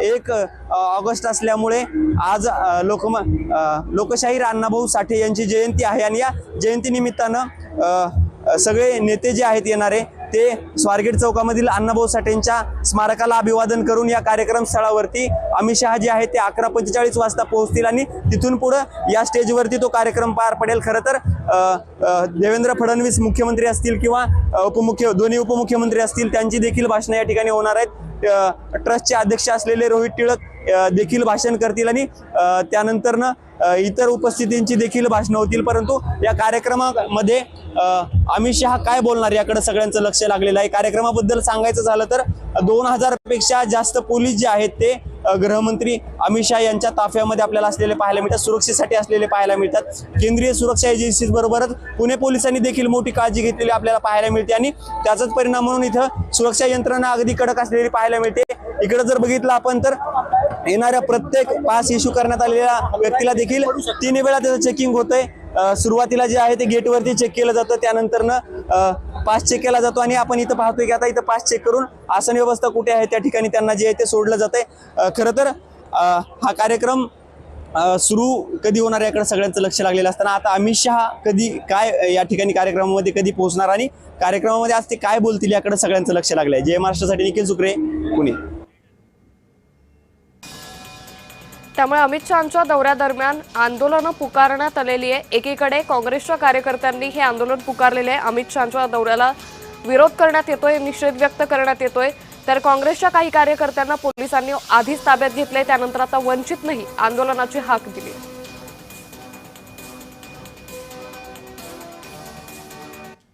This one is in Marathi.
1 ऑगस्ट असल्यामुळे आज लोकशाहीर अण्णाभाऊ साठे यांची जयंती आहे आणि या जयंतीनिमित्तानं सगळे नेते जे आहेत येणारे ते स्वारगेट चौकामधील अण्णाभाऊ साठेंच्या स्मारकाला अभिवादन करून या कार्यक्रम स्थळावरती अमित शहा जे आहेत ते 11:45 वाजता पोहोचतील आणि तिथून पुढे या स्टेजवरती तो कार्यक्रम पार पडेल। खरं तर देवेंद्र फडणवीस मुख्यमंत्री असतील किंवा दोन्ही उपमुख्यमंत्री असतील त्यांची देखील भाषणे या ठिकाणी होणार आहेत। ट्रस्टचे अध्यक्ष असलेले रोहित टिळक देखील भाषण करतील आणि त्यानंतरनं इतर उपस्थितींची देखील भाषणं होतील। परंतु या कार्यक्रमामध्ये अमित शहा काय बोलणार याकडे सगळ्यांचं लक्ष लागलेलं आहे। कार्यक्रमाबद्दल सांगायचं झालं तर 2000 पेक्षा जास्त पोलीस जे आहेत ते गृहमंत्री अमित शहा यांच्या ताफ्यामध्ये आपल्याला असलेले पाहायला मिळतात, सुरक्षेसाठी असलेले पाहायला मिळतात। केंद्रीय सुरक्षा एजन्सी बरोबरच पुणे पोलिसांनी देखील मोठी काळजी घेतलेली आपल्याला पाहायला मिळते आणि त्याचाच परिणाम म्हणून इथं सुरक्षा यंत्रणा अगदी कडक असलेली पाहायला मिळते। इकडे जर बघितलं आपण तर येणाऱ्या प्रत्येक पास इश्यू करण्यात आलेल्या व्यक्तीला देखील 3 वेळा त्याचं चेकिंग होतंय। सुरुवातीला जे आहे ते गेटवरती चेक केलं जातं, त्यानंतरनं पास चेक केला जातो आणि आपण इथं पाहतोय की आता इथं पास चेक करून आसन व्यवस्था कुठे आहे त्या ठिकाणी त्यांना जे आहे ते सोडलं जातंय। खरं तर हा कार्यक्रम सुरू कधी होणार याकडे सगळ्यांचं लक्ष लागलेलं असताना आता अमित शहा कधी काय या ठिकाणी कार्यक्रमामध्ये कधी पोहोचणार आणि कार्यक्रमामध्ये आज ते काय बोलतील याकडे सगळ्यांचं लक्ष लागलंय। जय महाराष्ट्रासाठी निखिल सुक्रे, पुणे। त्यामुळे अमित शहांच्या दौऱ्यादरम्यान आंदोलनं पुकारण्यात आलेली आहे। एकीकडे काँग्रेसच्या कार्यकर्त्यांनी हे आंदोलन पुकारलेले आहे, अमित शहांच्या दौऱ्याला विरोध करण्यात येतोय, निषेध व्यक्त करण्यात येतोय। तर काँग्रेसच्या काही कार्यकर्त्यांना पोलिसांनी आधीच ताब्यात घेतले, त्यानंतर आता वंचितनेही आंदोलनाची हाक दिली।